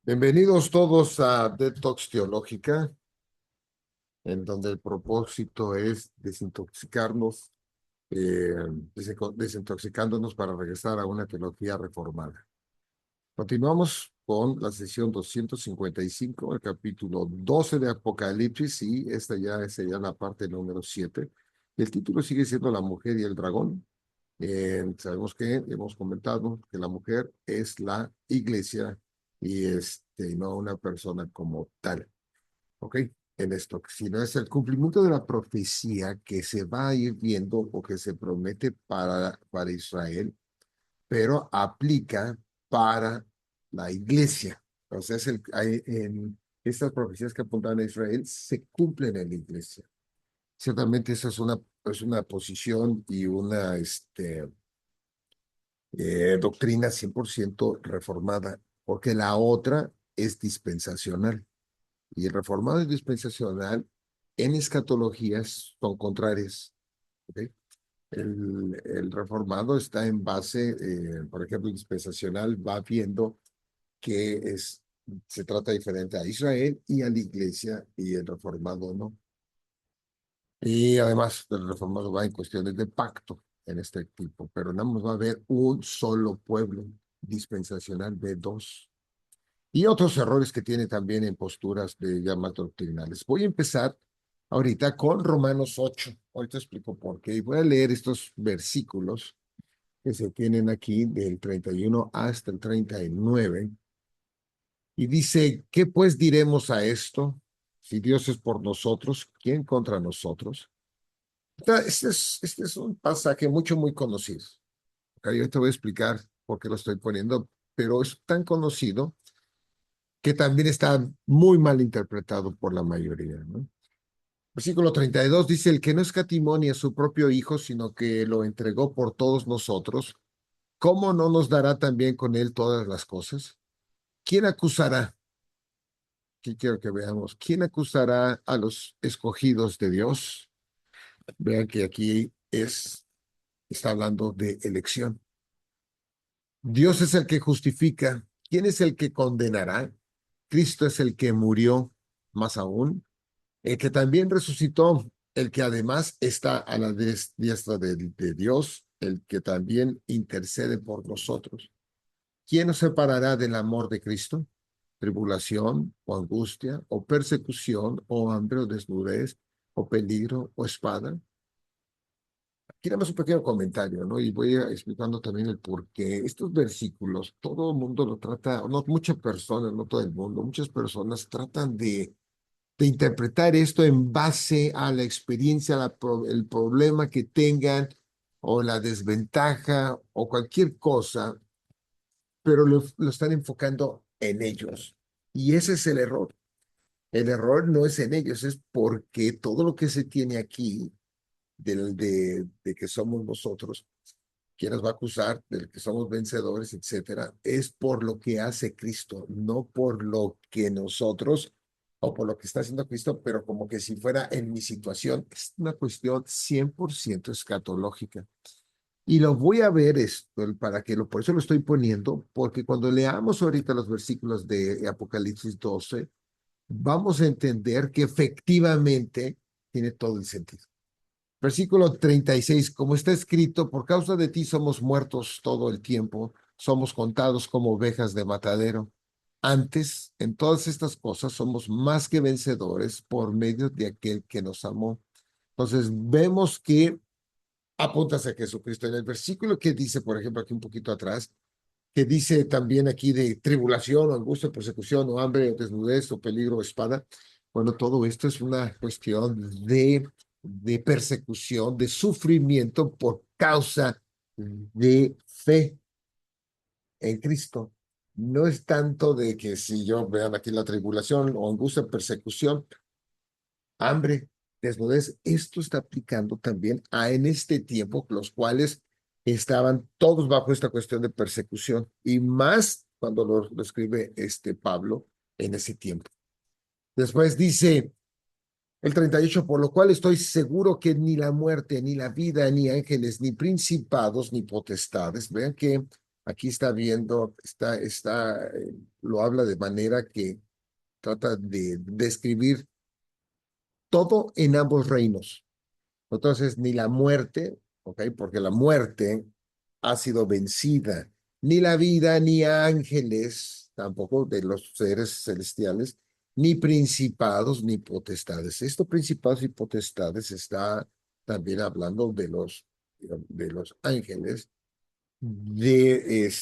Bienvenidos todos a Detox Teológica, en donde el propósito es desintoxicarnos, eh, desintoxicándonos para regresar a una teología reformada. Continuamos con la sesión 255, el capítulo 12 de Apocalipsis, y esta ya sería la parte número 7. El título sigue siendo La mujer y el dragón. Sabemos que hemos comentado que la mujer es la iglesia y no una persona como tal. ¿Ok? En esto, si no es el cumplimiento de la profecía que se va a ir viendo o que se promete para Israel, pero aplica para la iglesia. O sea, en estas profecías que apuntan a Israel se cumplen en la iglesia. Ciertamente esa es una posición y una doctrina 100% reformada, porque la otra es dispensacional. Y el reformado y dispensacional en escatologías son contrarias. ¿Ok? El reformado está en base, por ejemplo, el dispensacional va viendo que se trata diferente a Israel y a la iglesia, y el reformado no. Y además, el reformado va en cuestiones de pacto en este tipo, pero nada más va a haber un solo pueblo. Dispensacional b dos. Y otros errores que tiene también en posturas de llamas doctrinales. Voy a empezar ahorita con Romanos 8. Ahorita explico por qué. Y voy a leer estos versículos que se tienen aquí del 31 hasta el 39. Y dice, ¿qué pues diremos a esto? Si Dios es por nosotros, ¿quién contra nosotros? Este es un pasaje muy conocido. Ok, yo te voy a explicar por qué lo estoy poniendo, pero es tan conocido que también está muy mal interpretado por la mayoría, ¿no? Versículo 32 dice, el que no escatimó ni a su propio hijo, sino que lo entregó por todos nosotros, ¿cómo no nos dará también con él todas las cosas? ¿Quién acusará? Aquí quiero que veamos. ¿Quién acusará a los escogidos de Dios? Vean que aquí está hablando de elección. Dios es el que justifica. ¿Quién es el que condenará? Cristo es el que murió, más aún, el que también resucitó, el que además está a la diestra de Dios, el que también intercede por nosotros. ¿Quién nos separará del amor de Cristo? ¿Tribulación o angustia o persecución o hambre o desnudez o peligro o espada? Aquí nada más un pequeño comentario, ¿no? Y voy explicando también el por qué. Estos versículos, todo el mundo lo trata, no muchas personas, no todo el mundo, muchas personas tratan de interpretar esto en base a la experiencia, el problema que tengan o la desventaja o cualquier cosa, pero lo están enfocando en ellos. Y ese es el error. El error no es en ellos, es porque todo lo que se tiene aquí de que somos nosotros, quien nos va a acusar de que somos vencedores, etcétera, es por lo que hace Cristo, no por lo que nosotros o por lo que está haciendo Cristo, pero como que si fuera en mi situación, es una cuestión 100% escatológica. Y lo voy a ver esto, por eso lo estoy poniendo, porque cuando leamos ahorita los versículos de Apocalipsis 12, vamos a entender que efectivamente tiene todo el sentido. Versículo 36, como está escrito, por causa de ti somos muertos todo el tiempo, somos contados como ovejas de matadero. Antes, en todas estas cosas, somos más que vencedores por medio de aquel que nos amó. Entonces, vemos que apunta a Jesucristo. En el versículo que dice, por ejemplo, aquí un poquito atrás, que dice también aquí de tribulación o angustia, persecución o hambre o desnudez o peligro o espada. Bueno, todo esto es una cuestión de persecución, de sufrimiento por causa de fe en Cristo. No es tanto de que si yo vean aquí la tribulación o angustia, persecución, hambre, desnudez, esto está aplicando también a en este tiempo, los cuales estaban todos bajo esta cuestión de persecución, y más cuando lo escribe Pablo en ese tiempo. Después dice el 38, por lo cual estoy seguro que ni la muerte, ni la vida, ni ángeles, ni principados, ni potestades. Vean que Aquí está viendo, lo habla de manera que trata de describir todo en ambos reinos. Entonces, ni la muerte, ¿ok? Porque la muerte ha sido vencida, ni la vida, ni ángeles, tampoco de los seres celestiales, ni principados, ni potestades. Estos principados y potestades está también hablando de los ángeles, de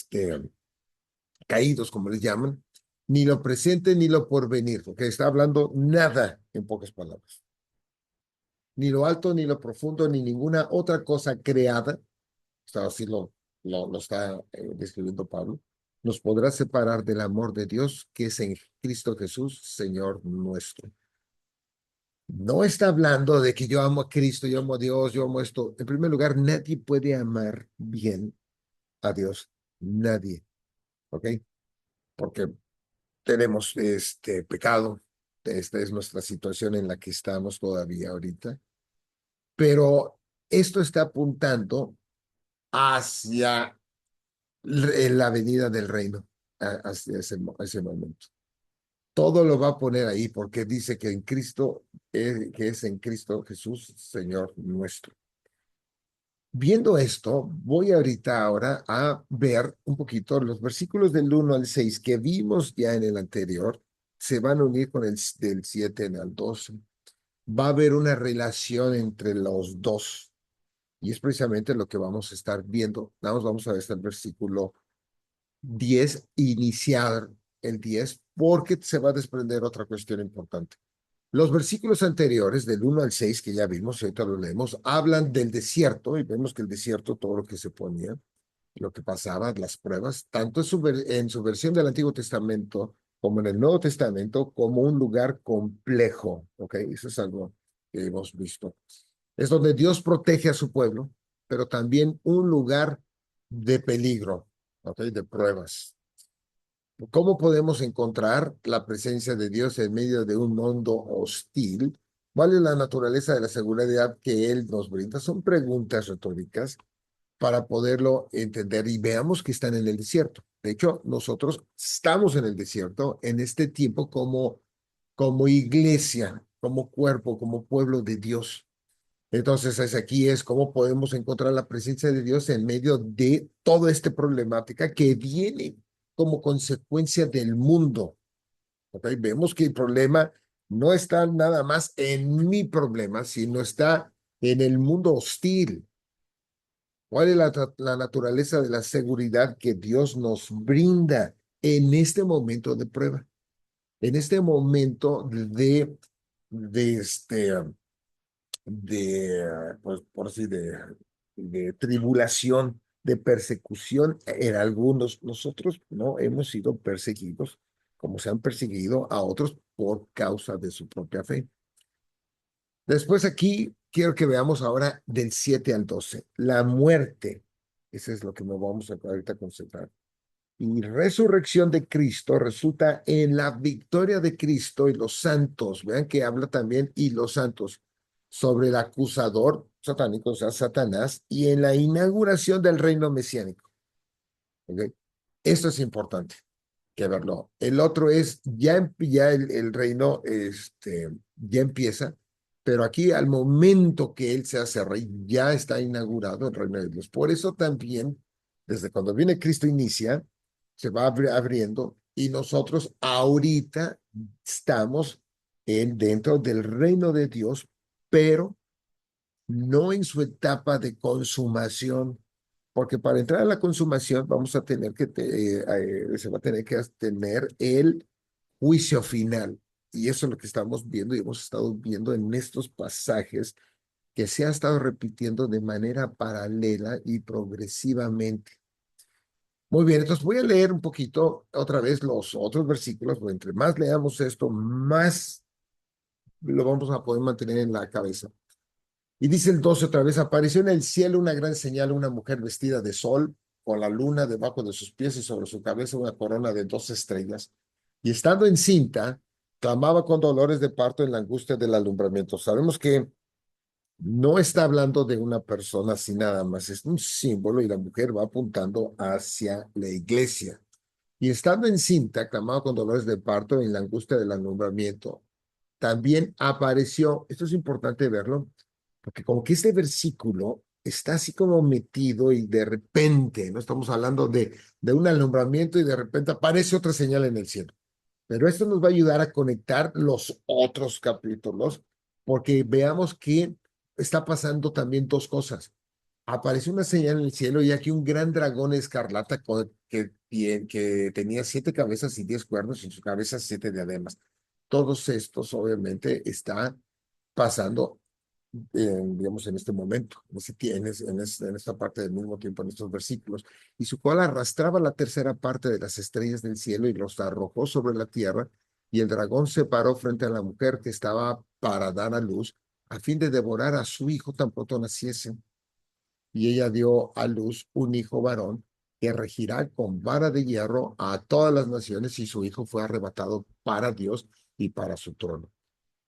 caídos, como les llaman, ni lo presente ni lo porvenir, porque está hablando nada en pocas palabras. Ni lo alto, ni lo profundo, ni ninguna otra cosa creada, así lo está describiendo Pablo, nos podrá separar del amor de Dios que es en Cristo Jesús, Señor nuestro. No está hablando de que yo amo a Cristo, yo amo a Dios, yo amo esto. En primer lugar, nadie puede amar bien a Dios. Nadie, ¿ok? Porque tenemos este pecado. Esta es nuestra situación en la que estamos todavía ahorita. Pero esto está apuntando hacia la venida del reino, hacia ese momento. Todo lo va a poner ahí porque dice que en Cristo, que es en Cristo Jesús, Señor nuestro. Viendo esto, voy ahorita ahora a ver un poquito los versículos del 1 al 6 que vimos ya en el anterior, se van a unir con el del 7 al 12. Va a haber una relación entre los dos y es precisamente lo que vamos a estar viendo. Vamos a ver hasta el versículo 10, iniciar el 10, porque se va a desprender otra cuestión importante. Los versículos anteriores, del 1 al 6, que ya vimos, ahorita lo leemos, hablan del desierto, y vemos que el desierto, todo lo que se ponía, lo que pasaba, las pruebas, tanto en su versión del Antiguo Testamento como en el Nuevo Testamento, como un lugar complejo, ¿ok? Eso es algo que hemos visto. Es donde Dios protege a su pueblo, pero también un lugar de peligro, ¿ok? De pruebas. ¿Cómo podemos encontrar la presencia de Dios en medio de un mundo hostil? ¿Cuál es la naturaleza de la seguridad que Él nos brinda? Son preguntas retóricas para poderlo entender y veamos que están en el desierto. De hecho, nosotros estamos en el desierto en este tiempo como iglesia, como cuerpo, como pueblo de Dios. Entonces, aquí es cómo podemos encontrar la presencia de Dios en medio de toda esta problemática que viene como consecuencia del mundo. ¿Ok? Vemos que el problema no está nada más en mi problema, sino está en el mundo hostil. ¿Cuál es la naturaleza de la seguridad que Dios nos brinda en este momento de prueba? En este momento de pues por así, de tribulación, de persecución en algunos. Nosotros no hemos sido perseguidos como se han perseguido a otros por causa de su propia fe. Después aquí quiero que veamos ahora del 7 al 12, la muerte. Ese es lo que nos vamos a ahorita concentrar. Y resurrección de Cristo resulta en la victoria de Cristo y los santos. Vean que habla también y los santos sobre el acusador satánico, o sea, Satanás, y en la inauguración del reino mesiánico. ¿Okay? Esto es importante que verlo. El otro es, ya el reino ya empieza, pero aquí al momento que él se hace rey, ya está inaugurado el reino de Dios. Por eso también, desde cuando viene Cristo inicia, se va abriendo y nosotros ahorita estamos dentro del reino de Dios, pero no en su etapa de consumación, porque para entrar a la consumación vamos a tener se va a tener que tener el juicio final. Y eso es lo que estamos viendo y hemos estado viendo en estos pasajes que se ha estado repitiendo de manera paralela y progresivamente. Muy bien, entonces voy a leer un poquito otra vez los otros versículos, porque entre más leamos esto, más lo vamos a poder mantener en la cabeza. Y dice el 12 otra vez, apareció en el cielo una gran señal, una mujer vestida de sol, con la luna debajo de sus pies y sobre su cabeza una corona de 2 estrellas. Y estando encinta, clamaba con dolores de parto en la angustia del alumbramiento. Sabemos que No está hablando de una persona así nada más, es un símbolo y la mujer va apuntando hacia la iglesia. Y estando encinta, clamaba con dolores de parto en la angustia del alumbramiento. También apareció, esto es importante verlo, porque como que este versículo está así como metido y de repente, no estamos hablando de un alumbramiento y de repente aparece otra señal en el cielo. Pero esto nos va a ayudar a conectar los otros capítulos, porque veamos que está pasando también dos cosas. Apareció una señal en el cielo y aquí un gran dragón escarlata que tenía 7 cabezas y 10 cuernos y en sus cabezas 7 diademas. Todos estos obviamente están pasando digamos, en este momento, en esta parte del mismo tiempo, en estos versículos, y su cola arrastraba la tercera parte de las estrellas del cielo y los arrojó sobre la tierra, y el dragón se paró frente a la mujer que estaba para dar a luz, a fin de devorar a su hijo tan pronto naciese, y ella dio a luz un hijo varón que regirá con vara de hierro a todas las naciones, y su hijo fue arrebatado para Dios y para su trono.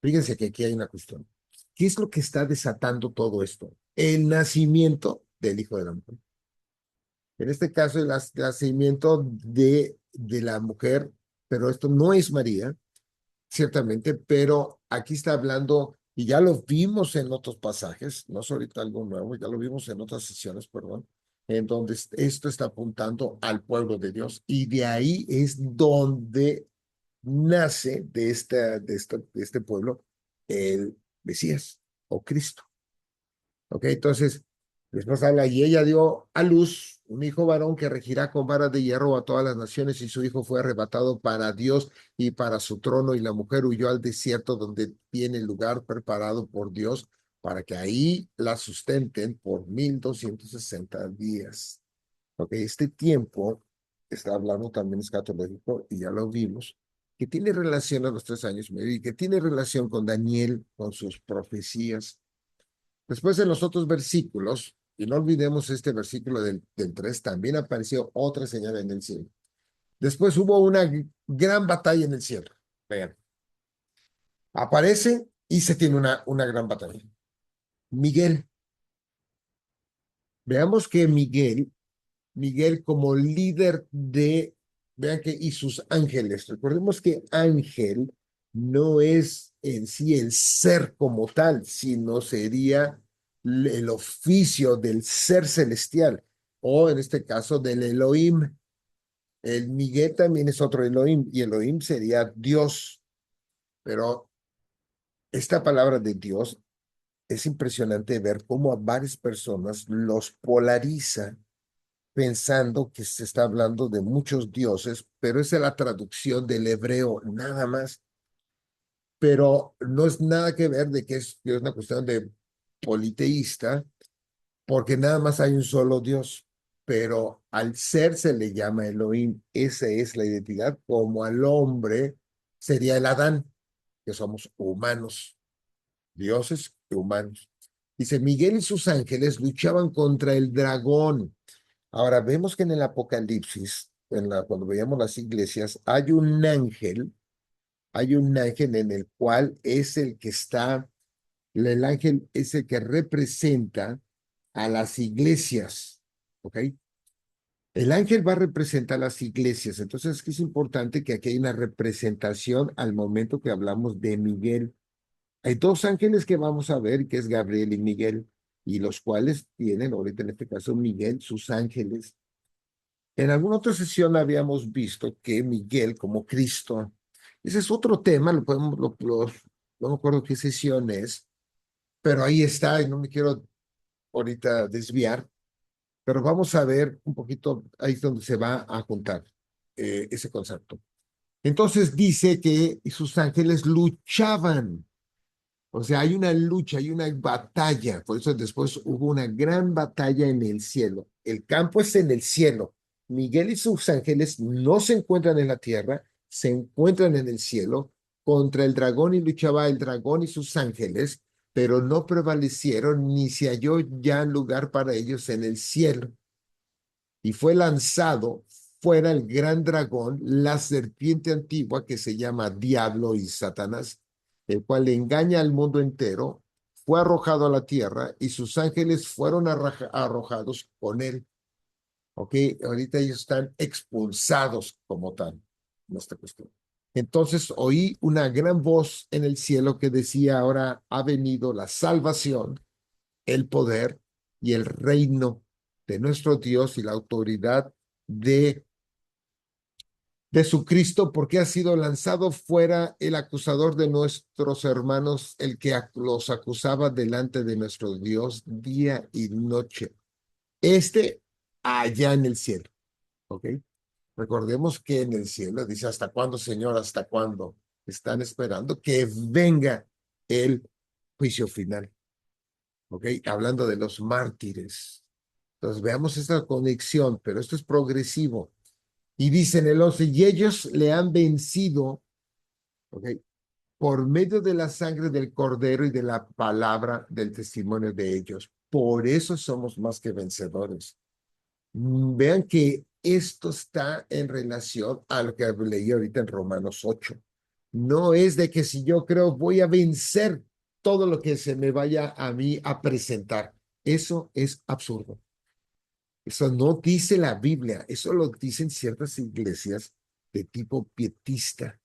Fíjense que aquí hay una cuestión. ¿Qué es lo que está desatando todo esto? El nacimiento del Hijo de la Mujer. En este caso, el nacimiento de la mujer, pero esto no es María, ciertamente, pero aquí está hablando, y ya lo vimos en otros pasajes, no es ahorita algo nuevo, ya lo vimos en otras sesiones, perdón, en donde esto está apuntando al pueblo de Dios, y de ahí es donde nace de este pueblo el Mesías o Cristo. ¿Ok? Entonces, después habla, y ella dio a luz un hijo varón que regirá con varas de hierro a todas las naciones, y su hijo fue arrebatado para Dios y para su trono, y la mujer huyó al desierto donde tiene lugar preparado por Dios para que ahí la sustenten por 1260 días. Ok, este tiempo está hablando también escatológico y ya lo vimos, que tiene relación a los 3 años y medio y que tiene relación con Daniel, con sus profecías. Después en los otros versículos, y no olvidemos este versículo del 3, también apareció otra señal en el cielo. Después hubo una gran batalla en el cielo. Vean, aparece y se tiene una gran batalla. Miguel, veamos que Miguel como líder vean que, y sus ángeles. Recordemos que ángel no es en sí el ser como tal, sino sería el oficio del ser celestial, o en este caso del Elohim. El Miguel también es otro Elohim, y Elohim sería Dios, pero esta palabra de Dios es impresionante ver cómo a varias personas los polariza pensando que se está hablando de muchos dioses, pero esa es la traducción del hebreo, nada más. Pero no es nada que ver de que es una cuestión de politeísta, porque nada más hay un solo Dios, pero al ser se le llama Elohim. Esa es la identidad, como al hombre sería el Adán, que somos humanos, dioses y humanos. Dice, Miguel y sus ángeles luchaban contra el dragón. Ahora vemos que en el Apocalipsis, cuando veíamos las iglesias, hay un ángel en el cual es el que está, el ángel es el que representa a las iglesias, ¿ok? El ángel va a representar a las iglesias, entonces es que es importante que aquí hay una representación al momento que hablamos de Miguel. Hay dos ángeles que vamos a ver, que es Gabriel y Miguel, y los cuales tienen, ahorita en este caso Miguel, sus ángeles. En alguna otra sesión habíamos visto que Miguel como Cristo, ese es otro tema, no me acuerdo qué sesión es, pero ahí está y no me quiero ahorita desviar, pero vamos a ver un poquito, ahí es donde se va a juntar ese concepto. Entonces dice que sus ángeles luchaban. O sea, hay una lucha, hay una batalla. Por eso después hubo una gran batalla en el cielo. El campo es en el cielo. Miguel y sus ángeles no se encuentran en la tierra, se encuentran en el cielo. Contra el dragón y luchaba el dragón y sus ángeles, pero no prevalecieron ni se halló ya lugar para ellos en el cielo. Y fue lanzado fuera el gran dragón, la serpiente antigua que se llama Diablo y Satanás, el cual engaña al mundo entero. fue arrojado a la tierra y sus ángeles fueron arrojados con él. ¿Ok? Ahorita ellos están expulsados como tal en esta cuestión. Entonces oí una gran voz en el cielo que decía, ahora ha venido la salvación, el poder y el reino de nuestro Dios y la autoridad de su Cristo, porque ha sido lanzado fuera el acusador de nuestros hermanos, el que los acusaba delante de nuestro Dios día y noche. Allá en el cielo, ¿ok? Recordemos que en el cielo dice, ¿hasta cuándo, Señor? ¿Hasta cuándo? Están esperando que venga el juicio final, ¿ok? Hablando de los mártires. Entonces veamos esta conexión, pero esto es progresivo. Y dice en el 11, y ellos le han vencido, ¿ok? Por medio de la sangre del cordero y de la palabra del testimonio de ellos. Por eso somos más que vencedores. Vean que esto está en relación a lo que leí ahorita en Romanos 8. No es de que si yo creo voy a vencer todo lo que se me vaya a mí a presentar. Eso es absurdo. Eso no dice la Biblia, eso lo dicen ciertas iglesias de tipo pietista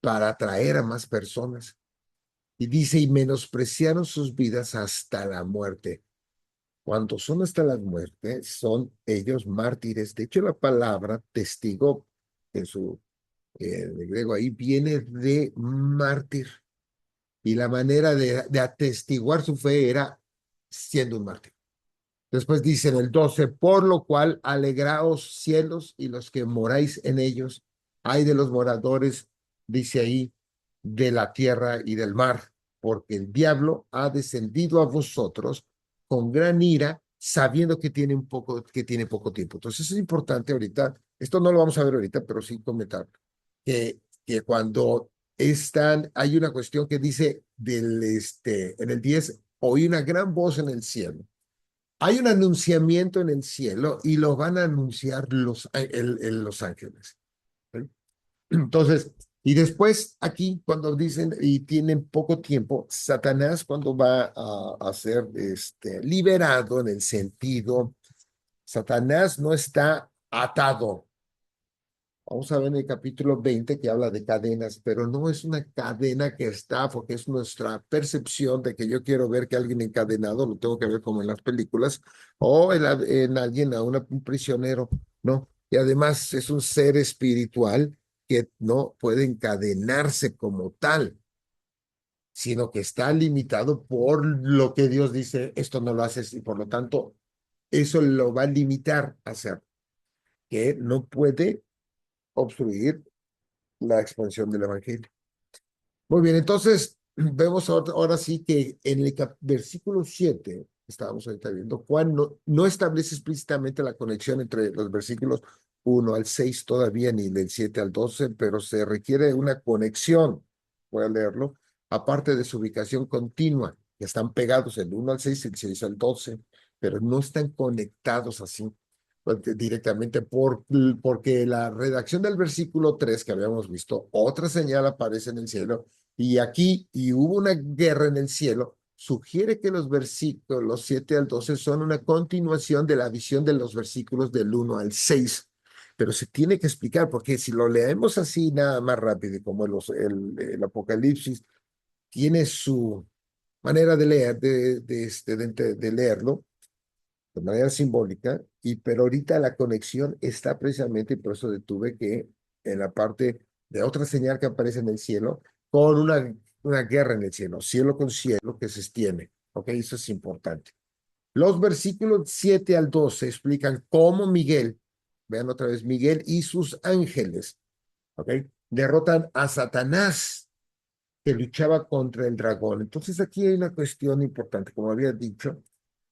para atraer a más personas. Y dice, y menospreciaron sus vidas hasta la muerte. Cuando son hasta la muerte, son ellos mártires. De hecho, la palabra testigo en su de griego ahí viene de mártir. Y la manera de atestiguar su fe era siendo un mártir. Después dice en el 12, por lo cual alegraos cielos y los que moráis en ellos, ay de los moradores, dice ahí, de la tierra y del mar, porque el diablo ha descendido a vosotros con gran ira, sabiendo que tiene poco tiempo. Entonces es importante ahorita, esto no lo vamos a ver ahorita, pero sí comentar, que cuando hay una cuestión que dice en el 10, oí una gran voz en el cielo. Hay un anunciamiento en el cielo y lo van a anunciar los ángeles. ¿Sí? Entonces, y después aquí cuando dicen y tienen poco tiempo, Satanás cuando va a ser liberado en el sentido, Satanás no está atado. Vamos a ver en el capítulo 20 que habla de cadenas, pero no es una cadena que está, porque es nuestra percepción de que yo quiero ver que alguien encadenado, lo tengo que ver como en las películas, o en alguien, un prisionero, ¿no? Y además es un ser espiritual que no puede encadenarse como tal, sino que está limitado por lo que Dios dice, esto no lo haces y por lo tanto eso lo va a limitar a hacer, que no puede obstruir la expansión del evangelio. Muy bien, entonces vemos ahora sí que en el versículo 7, estábamos ahorita viendo, Juan no establece explícitamente la conexión entre los versículos 1 al 6 todavía, ni del 7 al 12, pero se requiere una conexión, voy a leerlo, aparte de su ubicación continua, que están pegados el 1 al 6 y el 6 al 12, pero no están conectados así directamente porque la redacción del versículo 3 que habíamos visto, otra señal aparece en el cielo y aquí, y hubo una guerra en el cielo, sugiere que los versículos 7 al 12 son una continuación de la visión de los versículos del 1 al 6. Pero se tiene que explicar, porque si lo leemos así nada más rápido, como el Apocalipsis tiene su manera de leer, de leerlo, de manera simbólica, pero ahorita la conexión está precisamente, y por eso detuve que en la parte de otra señal que aparece en el cielo, con una guerra en el cielo con cielo que se extiende. ¿Ok? Eso es importante. Los versículos 7 al 12 explican cómo Miguel, vean otra vez, Miguel y sus ángeles, ¿ok? Derrotan a Satanás que luchaba contra el dragón. Entonces aquí hay una cuestión importante, como había dicho,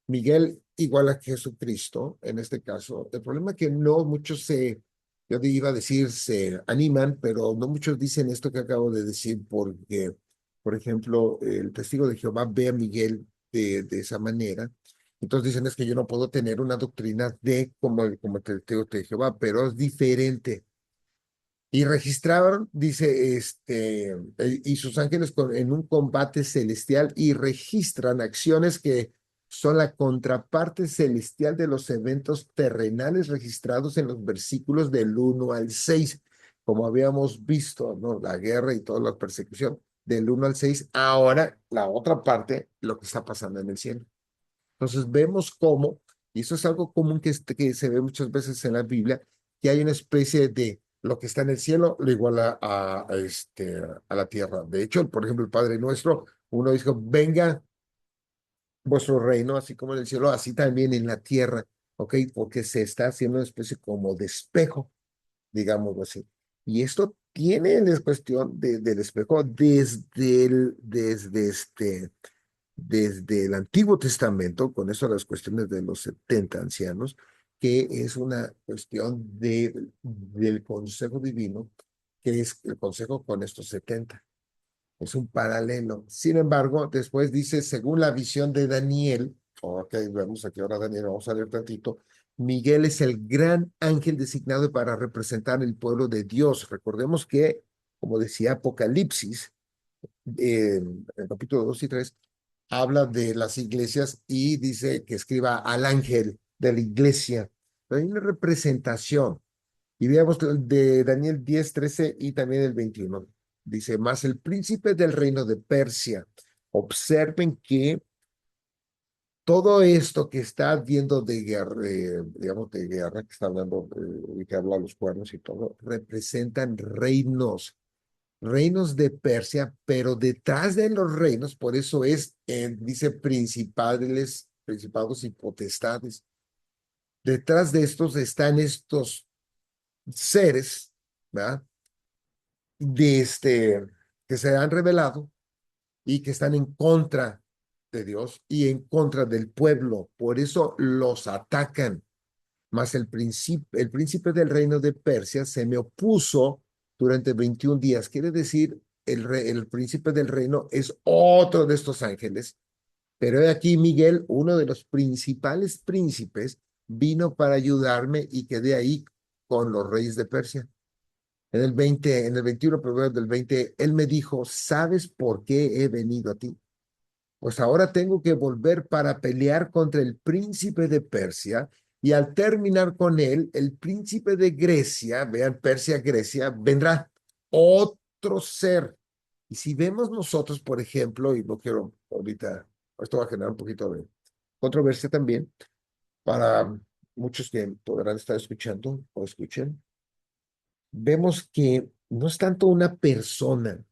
Miguel igual a Jesucristo, en este caso. El problema es que no muchos yo iba a decir, se animan, pero no muchos dicen esto que acabo de decir, porque, por ejemplo, el testigo de Jehová ve a Miguel de esa manera. Entonces dicen, es que yo no puedo tener una doctrina como el testigo de Jehová, pero es diferente. Y registraron, dice, y sus ángeles en un combate celestial y registran acciones que son la contraparte celestial de los eventos terrenales registrados en los versículos del 1 al 6, como habíamos visto, ¿no? La guerra y toda la persecución del 1 al 6. Ahora, la otra parte, lo que está pasando en el cielo. Entonces vemos cómo, y eso es algo común que se ve muchas veces en la Biblia, que hay una especie de lo que está en el cielo, lo iguala a la tierra. De hecho, por ejemplo, el Padre Nuestro, uno dijo, venga vuestro reino, así como en el cielo, así también en la tierra, ¿ok? Porque se está haciendo una especie como de espejo, digámoslo así. Y esto tiene la cuestión del espejo desde el Antiguo Testamento, con eso las cuestiones de los 70 ancianos, que es una cuestión del consejo divino, que es el consejo con estos 70. Es un paralelo. Sin embargo, después dice, según la visión de Daniel, ok, vemos aquí ahora Daniel, vamos a leer tantito, Miguel es el gran ángel designado para representar el pueblo de Dios. Recordemos que, como decía Apocalipsis, en el capítulo 2 y 3 habla de las iglesias y dice que escriba al ángel de la iglesia. Pero hay una representación. Y veamos de Daniel 10, 13 y también el 21. Dice, más el príncipe del reino de Persia. Observen que todo esto que está viendo de guerra, digamos de guerra, que está hablando, que habla los cuernos y todo, representan reinos de Persia, pero detrás de los reinos, por eso dice principados y potestades. Detrás de estos están estos seres, ¿verdad? Que se han revelado y que están en contra de Dios y en contra del pueblo. Por eso los atacan. Mas el príncipe del reino de Persia se me opuso durante 21 días. Quiere decir, el príncipe del reino es otro de estos ángeles. Pero he aquí Miguel, uno de los principales príncipes, vino para ayudarme y quedé ahí con los reyes de Persia. En el 21, primero del 20, él me dijo, ¿sabes por qué he venido a ti? Pues ahora tengo que volver para pelear contra el príncipe de Persia y al terminar con él, el príncipe de Grecia, vean Persia, Grecia, vendrá otro ser. Y si vemos nosotros, por ejemplo, y no quiero ahorita, esto va a generar un poquito de controversia también para muchos que podrán estar escuchando o escuchen, vemos que no es tanto una persona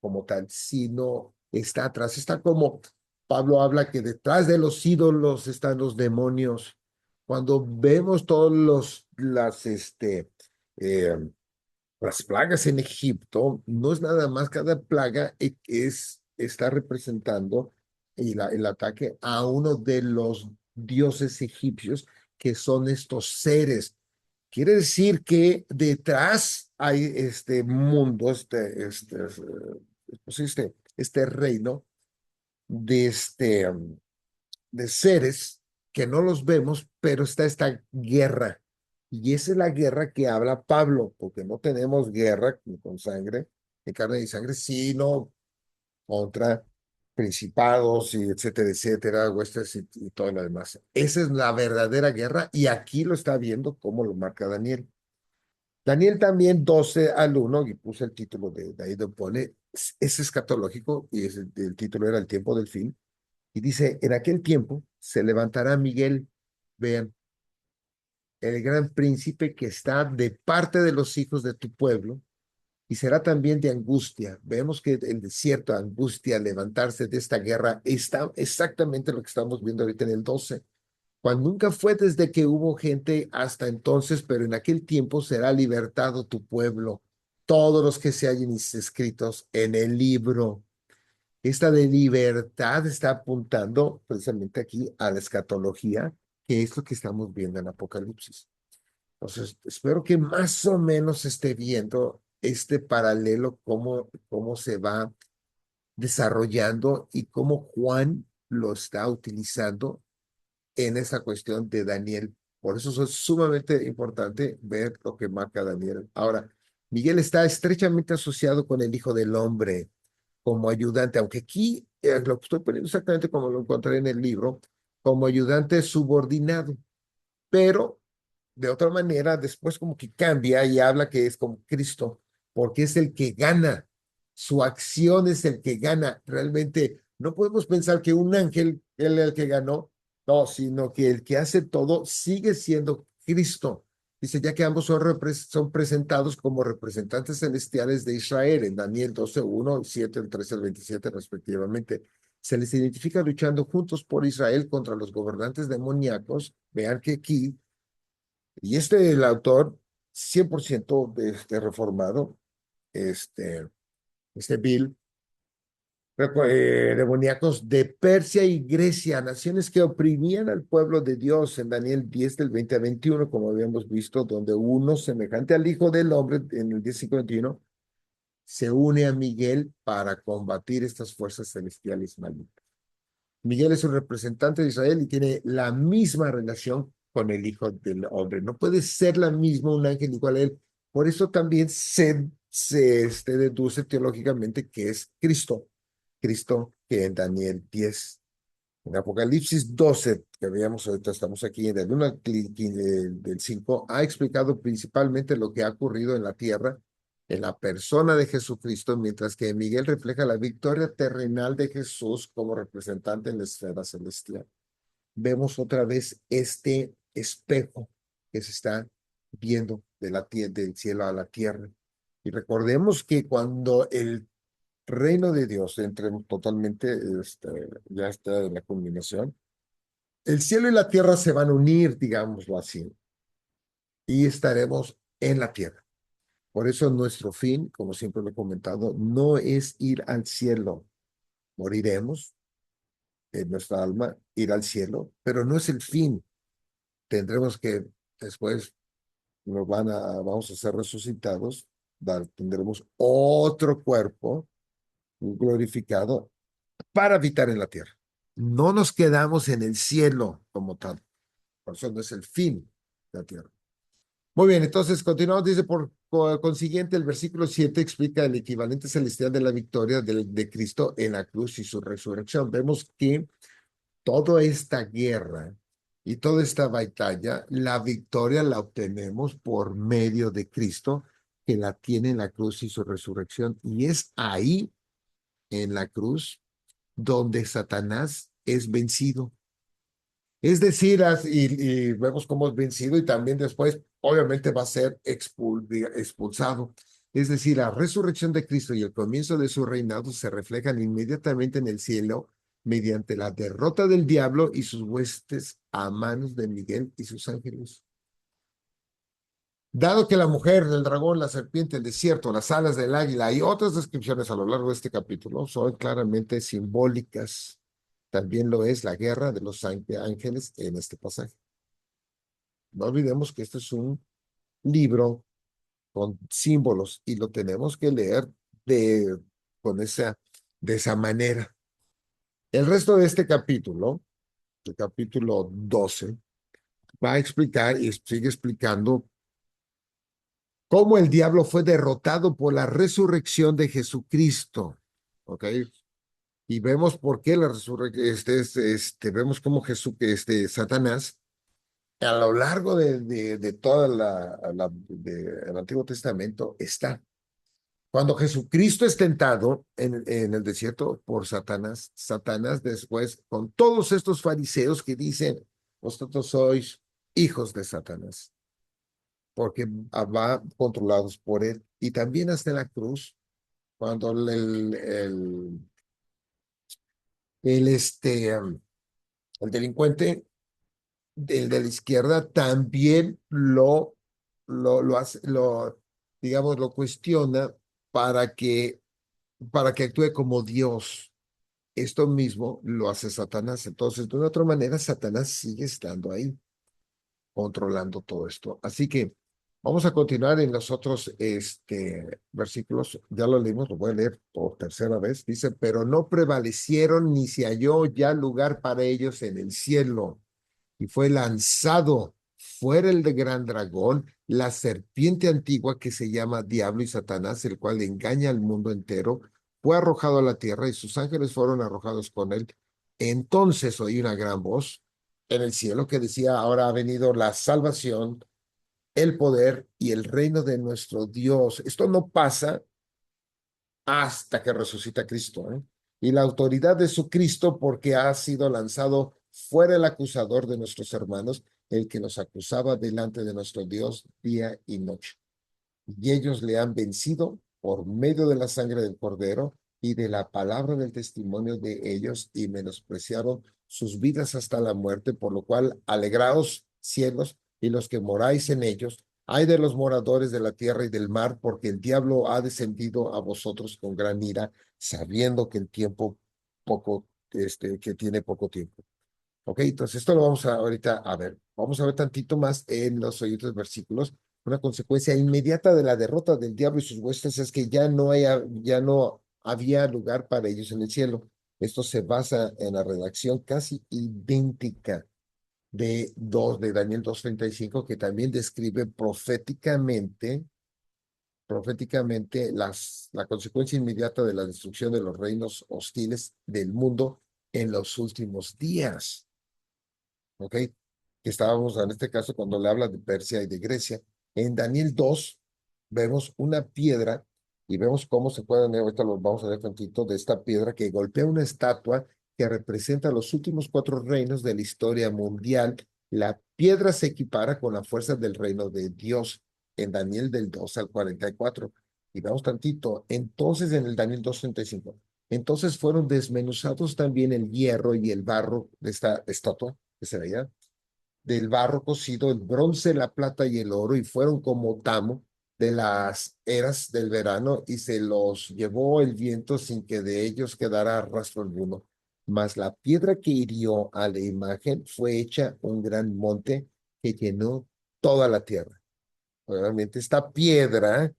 como tal, sino está atrás. Está como Pablo habla que detrás de los ídolos están los demonios. Cuando vemos todos eh, las plagas en Egipto, no es nada más, cada plaga está representando el ataque a uno de los dioses egipcios, que son estos seres. Quiere decir que detrás hay este mundo, pues este reino de seres que no los vemos, pero está esta guerra. Y esa es la guerra que habla Pablo, porque no tenemos guerra con sangre, de carne y sangre, sino contra principados y etcétera, etcétera, huestes y todo lo demás. Esa es la verdadera guerra y aquí lo está viendo como lo marca Daniel. Daniel también 12 al 1, y puse el título de ahí donde pone, es escatológico, y el título era El tiempo del fin, y dice, en aquel tiempo se levantará Miguel, vean, el gran príncipe que está de parte de los hijos de tu pueblo, y será también de angustia. Vemos que el desierto, angustia, levantarse de esta guerra, está exactamente lo que estamos viendo ahorita en el 12. Cuando nunca fue desde que hubo gente hasta entonces, pero en aquel tiempo será libertado tu pueblo, todos los que se hallen escritos en el libro. Esta de libertad está apuntando precisamente aquí a la escatología, que es lo que estamos viendo en Apocalipsis. Entonces, espero que más o menos esté viendo este paralelo, cómo se va desarrollando y cómo Juan lo está utilizando en esa cuestión de Daniel. Por eso es sumamente importante ver lo que marca Daniel. Ahora, Miguel está estrechamente asociado con el Hijo del Hombre como ayudante, aunque aquí lo estoy poniendo exactamente como lo encontré en el libro, como ayudante subordinado, pero de otra manera después como que cambia y habla que es como Cristo, porque es el que gana, su acción es el que gana. Realmente no podemos pensar que un ángel él es el que ganó, no, sino que el que hace todo sigue siendo Cristo. Dice, ya que ambos son presentados como representantes celestiales de Israel en Daniel 12:1, 7, el 13 al 27 respectivamente. Se les identifica luchando juntos por Israel contra los gobernantes demoníacos. Vean que aquí, y el autor, 100% reformado, este, Bill, demoníacos de Persia y Grecia, naciones que oprimían al pueblo de Dios en Daniel 10 del 20 a 21, como habíamos visto, donde uno semejante al Hijo del Hombre en el 10:5-21 se une a Miguel para combatir estas fuerzas celestiales malignas. Miguel es un representante de Israel y tiene la misma relación con el Hijo del Hombre. No puede ser la misma un ángel igual a él. Por eso también se deduce teológicamente que es Cristo. Cristo que en Daniel 10. En Apocalipsis 12, que veíamos ahorita, estamos aquí en el 1 del 5, ha explicado principalmente lo que ha ocurrido en la tierra en la persona de Jesucristo, mientras que Miguel refleja la victoria terrenal de Jesús como representante en la esfera celestial. Vemos otra vez este espejo que se está viendo del cielo a la tierra. Y recordemos que cuando el reino de Dios entre totalmente, ya está en la culminación, el cielo y la tierra se van a unir, digámoslo así, y estaremos en la tierra. Por eso nuestro fin, como siempre lo he comentado, no es ir al cielo. Moriremos en nuestra alma, ir al cielo, pero no es el fin. Tendremos que después vamos a ser resucitados, tendremos otro cuerpo glorificado para habitar en la tierra. No nos quedamos en el cielo como tal. Por eso no es el fin de la tierra. Muy bien, entonces continuamos. Dice, por consiguiente, el versículo 7 explica el equivalente celestial de la victoria de Cristo en la cruz y su resurrección. Vemos que toda esta guerra y toda esta batalla, la victoria la obtenemos por medio de Cristo, que la tiene en la cruz y su resurrección. Y es ahí, en la cruz, donde Satanás es vencido. Es decir, y vemos cómo es vencido y también después, obviamente, va a ser expulsado. Es decir, la resurrección de Cristo y el comienzo de su reinado se reflejan inmediatamente en el cielo mediante la derrota del diablo y sus huestes a manos de Miguel y sus ángeles. Dado que la mujer, el dragón, la serpiente, el desierto, las alas del águila y otras descripciones a lo largo de este capítulo son claramente simbólicas, también lo es la guerra de los ángeles en este pasaje. No olvidemos que este es un libro con símbolos y lo tenemos que leer de, de esa manera. El resto de este capítulo, el capítulo 12, va a explicar y sigue explicando cómo el diablo fue derrotado por la resurrección de Jesucristo. ¿Ok? Y vemos por qué la resurrección, vemos cómo Satanás, a lo largo de toda el Antiguo Testamento, está. Cuando Jesucristo es tentado en el desierto por Satanás, Satanás después, con todos estos fariseos que dicen, vosotros sois hijos de Satanás, porque va controlados por él. Y también hasta la cruz, cuando el, el delincuente de la izquierda también hace, digamos, lo cuestiona para que, para que actúe como Dios. Esto mismo lo hace Satanás. Entonces, de una otra manera, Satanás sigue estando ahí, controlando todo esto. Así que vamos a continuar en los otros versículos. Ya lo leímos, lo voy a leer por tercera vez. Dice, pero no prevalecieron ni se halló ya lugar para ellos en el cielo y fue lanzado fuera el de gran dragón, la serpiente antigua que se llama Diablo y Satanás, el cual engaña al mundo entero, fue arrojado a la tierra y sus ángeles fueron arrojados con él. Entonces oí una gran voz en el cielo que decía, ahora ha venido la salvación, el poder y el reino de nuestro Dios. Esto no pasa hasta que resucita Cristo, ¿eh? Y la autoridad de su Cristo, porque ha sido lanzado fuera el acusador de nuestros hermanos, el que nos acusaba delante de nuestro Dios día y noche. Y ellos le han vencido por medio de la sangre del Cordero y de la palabra del testimonio de ellos, y menospreciaron sus vidas hasta la muerte, por lo cual alegraos, cielos, y los que moráis en ellos. Ay de los moradores de la tierra y del mar, porque el diablo ha descendido a vosotros con gran ira, sabiendo que el tiempo que tiene poco tiempo. Ok, entonces esto lo vamos a ahorita a ver. Vamos a ver tantito más en los siguientes versículos. Una consecuencia inmediata de la derrota del diablo y sus huestes es que ya no había lugar para ellos en el cielo. Esto se basa en la redacción casi idéntica de Daniel 2:35, que también describe proféticamente la consecuencia inmediata de la destrucción de los reinos hostiles del mundo en los últimos días. ¿Ok? Que estábamos en este caso cuando le habla de Persia y de Grecia. En Daniel 2 vemos una piedra y vemos cómo se pueden, ahorita lo vamos a ver tantito, de esta piedra que golpea una estatua que representa los últimos 4 reinos de la historia mundial. La piedra se equipara con la fuerza del reino de Dios en Daniel del 2 al 44. Y vemos tantito, entonces en el Daniel 2:35. Entonces fueron desmenuzados también el hierro y el barro de esta estatua que se veía, del barro cocido, el bronce, la plata y el oro, y fueron como tamo de las eras del verano, y se los llevó el viento sin que de ellos quedara rastro alguno. Mas la piedra que hirió a la imagen fue hecha un gran monte que llenó toda la tierra. Obviamente esta piedra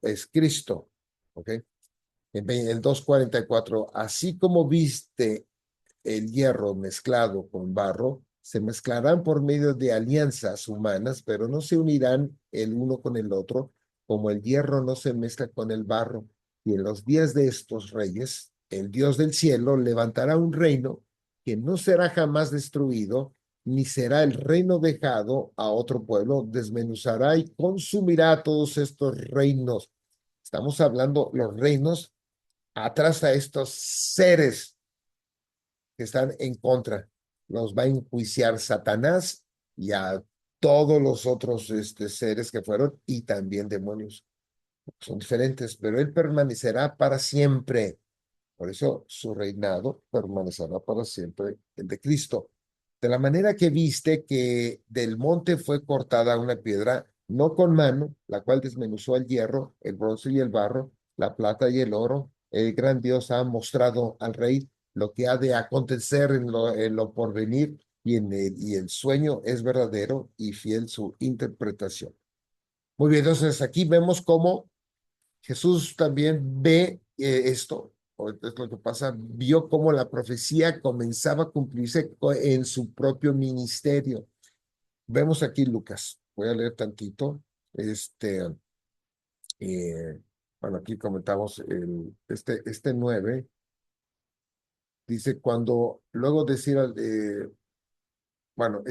es Cristo, ¿ok? En el 2:44, así como viste el hierro mezclado con barro, se mezclarán por medio de alianzas humanas, pero no se unirán el uno con el otro, como el hierro no se mezcla con el barro. Y en los días de estos reyes, el Dios del cielo levantará un reino que no será jamás destruido, ni será el reino dejado a otro pueblo, desmenuzará y consumirá todos estos reinos. Estamos hablando los reinos atrás a estos seres que están en contra. Los va a enjuiciar Satanás y a todos los otros seres que fueron y también demonios. Son diferentes, pero él permanecerá para siempre. Por eso su reinado permanecerá para siempre, el de Cristo. De la manera que viste que del monte fue cortada una piedra, no con mano, la cual desmenuzó el hierro, el bronce y el barro, la plata y el oro, el gran Dios ha mostrado al rey lo que ha de acontecer en lo porvenir, y el sueño es verdadero y fiel su interpretación. Muy bien, entonces aquí vemos cómo Jesús también ve esto, o es lo que pasa, vio cómo la profecía comenzaba a cumplirse en su propio ministerio. Vemos aquí Lucas, voy a leer tantito, eh, bueno, aquí comentamos este 9, dice cuando, luego decir, bueno,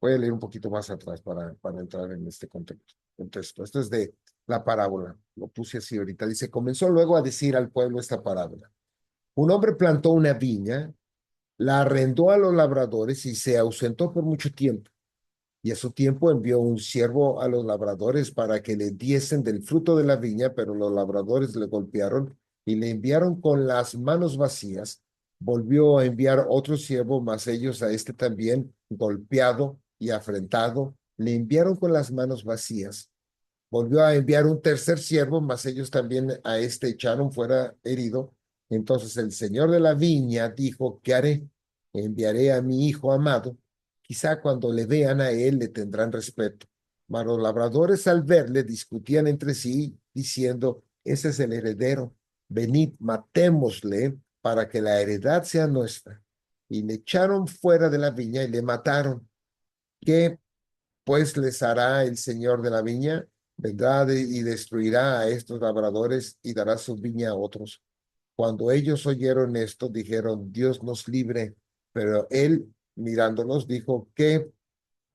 voy a leer un poquito más atrás para entrar en este contexto. Esto es de la parábola, lo puse así ahorita. Dice, comenzó luego a decir al pueblo esta parábola. Un hombre plantó una viña, la arrendó a los labradores y se ausentó por mucho tiempo. Y a su tiempo envió un siervo a los labradores para que le diesen del fruto de la viña, pero los labradores le golpearon y le enviaron con las manos vacías. Volvió a enviar otro siervo, mas ellos a este también, golpeado y afrentado, le enviaron con las manos vacías. Volvió a enviar un tercer siervo, mas ellos también a este echaron fuera herido. Entonces el señor de la viña dijo, ¿qué haré? Enviaré a mi hijo amado. Quizá cuando le vean a él le tendrán respeto. Mas los labradores al verle discutían entre sí, diciendo, ese es el heredero. Venid, matémosle para que la heredad sea nuestra. Y le echaron fuera de la viña y le mataron. ¿Qué pues les hará el señor de la viña? Vendrá y destruirá a estos labradores y dará su viña a otros. Cuando ellos oyeron esto, dijeron, Dios nos libre. Pero él, mirándolos, dijo, ¿qué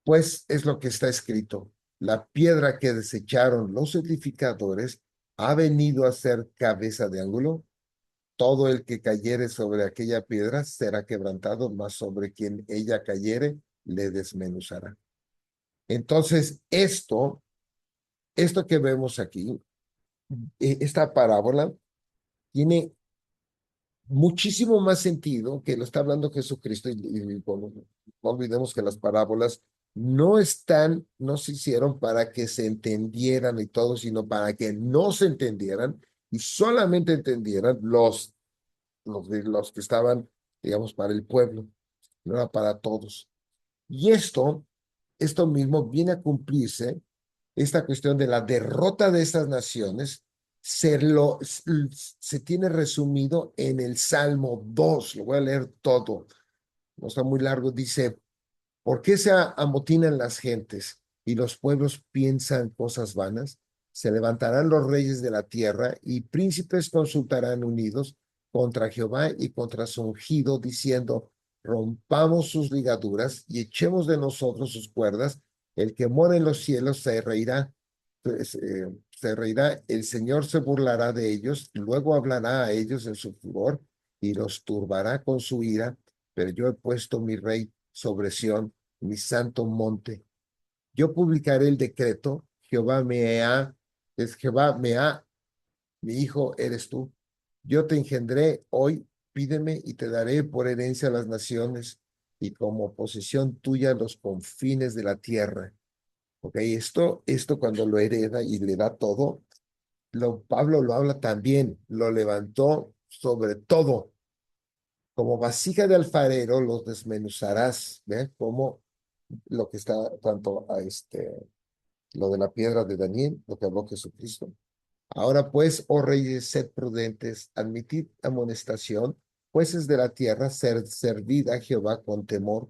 pues es lo que está escrito? La piedra que desecharon los edificadores ha venido a ser cabeza de ángulo. Todo el que cayere sobre aquella piedra será quebrantado, mas sobre quien ella cayere le desmenuzará. Entonces, esto que vemos aquí, esta parábola, tiene muchísimo más sentido que lo está hablando Jesucristo. Bueno, no olvidemos que las parábolas no se hicieron para que se entendieran y todo, sino para que no se entendieran y solamente entendieran los que estaban, digamos, para el pueblo, no era para todos. Y esto mismo viene a cumplirse, esta cuestión de la derrota de estas naciones, se tiene resumido en el Salmo 2. Lo voy a leer todo, no está muy largo. Dice, ¿por qué se amotinan las gentes y los pueblos piensan cosas vanas? Se levantarán los reyes de la tierra y príncipes consultarán unidos contra Jehová y contra su ungido, diciendo, rompamos sus ligaduras y echemos de nosotros sus cuerdas. El que mora en los cielos se reirá. Se reirá, el Señor se burlará de ellos, luego hablará a ellos en su furor y los turbará con su ira, pero yo he puesto mi rey sobre Sión, mi santo monte. Yo publicaré el decreto, Jehová me ha, mi hijo eres tú. Yo te engendré hoy, pídeme y te daré por herencia a las naciones y como posesión tuya los confines de la tierra. Ok, esto cuando lo hereda y le da todo, Pablo lo habla también, lo levantó sobre todo. Como vasija de alfarero los desmenuzarás, ¿ves? Como lo que está tanto lo de la piedra de Daniel, lo que habló Jesucristo. Ahora pues, oh reyes, sed prudentes, admitid amonestación, jueces de la tierra, servid a Jehová con temor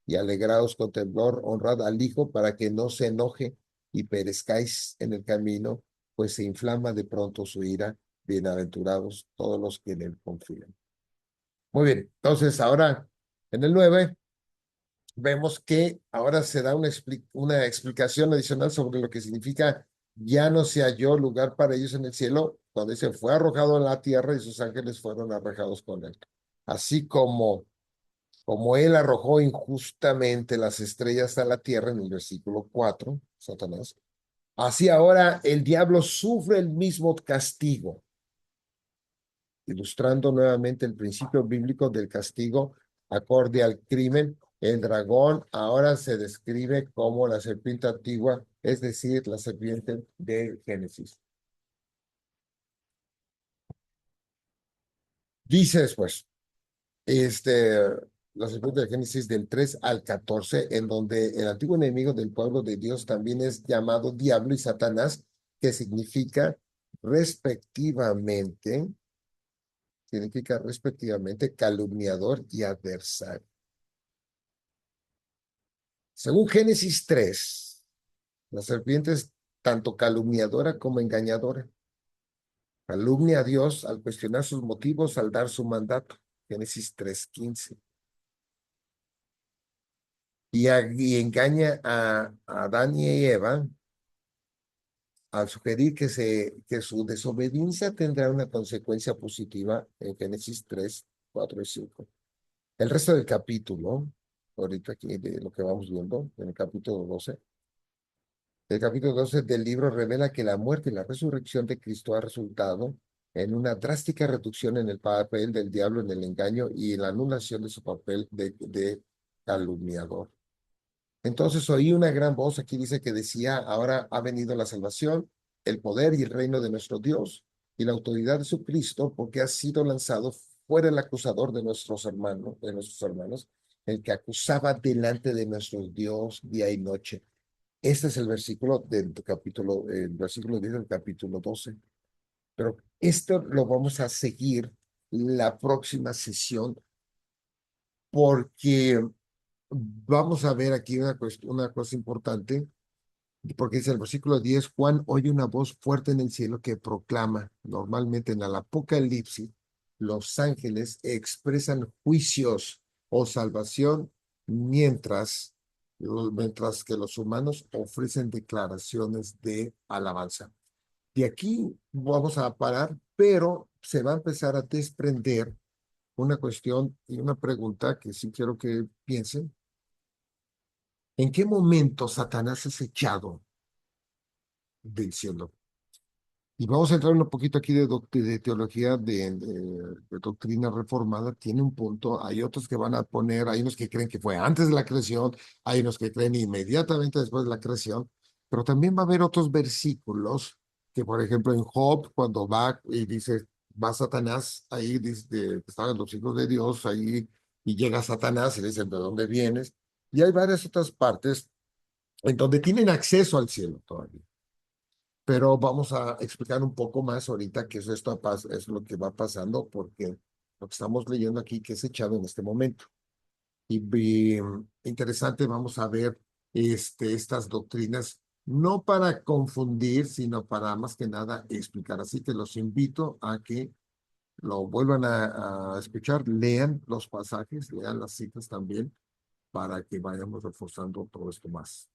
y alegraos con temblor, honrad al Hijo para que no se enoje y perezcáis en el camino, pues se inflama de pronto su ira. Bienaventurados todos los que en él confían. Muy bien, entonces ahora en el 9 vemos que ahora se da una explicación adicional sobre lo que significa ya no se halló lugar para ellos en el cielo, cuando dice fue arrojado en la tierra y sus ángeles fueron arrojados con él. Así como él arrojó injustamente las estrellas a la tierra en el versículo 4, Satanás, así ahora el diablo sufre el mismo castigo, ilustrando nuevamente el principio bíblico del castigo acorde al crimen. El dragón ahora se describe como la serpiente antigua, es decir, la serpiente de Génesis. Dice después, la serpiente de Génesis del 3 al 14, en donde el antiguo enemigo del pueblo de Dios también es llamado diablo y Satanás, que significa respectivamente calumniador y adversario. Según Génesis 3, la serpiente es tanto calumniadora como engañadora. Calumnia a Dios al cuestionar sus motivos, al dar su mandato. Génesis 3:15. Y engaña a Adán y Eva al sugerir que su desobediencia tendrá una consecuencia positiva en Génesis 3, 4 y 5. El resto del capítulo, ahorita aquí de lo que vamos viendo, en el capítulo 12, el capítulo 12 del libro revela que la muerte y la resurrección de Cristo ha resultado en una drástica reducción en el papel del diablo en el engaño y en la anulación de su papel de calumniador. Entonces oí una gran voz, aquí dice que decía, ahora ha venido la salvación, el poder y el reino de nuestro Dios y la autoridad de su Cristo, porque ha sido lanzado fuera el acusador de nuestros hermanos, el que acusaba delante de nuestro Dios día y noche. Este es el versículo el versículo 10 del capítulo 12. Pero esto lo vamos a seguir la próxima sesión porque Vamos a ver aquí una cosa importante, porque dice el versículo 10, Juan oye una voz fuerte en el cielo que proclama, normalmente en el Apocalipsis, los ángeles expresan juicios o salvación mientras, mientras que los humanos ofrecen declaraciones de alabanza. De aquí vamos a parar, pero se va a empezar a desprender una cuestión y una pregunta que sí quiero que piensen. ¿En qué momento Satanás es echado del cielo? Y vamos a entrar un poquito aquí de teología de doctrina reformada. Tiene un punto. Hay otros que van a poner, hay unos que creen que fue antes de la creación, hay unos que creen inmediatamente después de la creación, pero también va a haber otros versículos que, por ejemplo, en Job, cuando va y dice, va Satanás, ahí dice, estaban los hijos de Dios ahí, y llega Satanás y le dicen, ¿de dónde vienes? Y hay varias otras partes en donde tienen acceso al cielo todavía. Pero vamos a explicar un poco más ahorita qué es esto, es lo que va pasando, porque lo que estamos leyendo aquí que es echado en este momento. Y interesante, vamos a ver estas doctrinas, no para confundir, sino para más que nada explicar. Así que los invito a que lo vuelvan a escuchar, lean los pasajes, lean las citas también, para que vayamos reforzando todo esto más.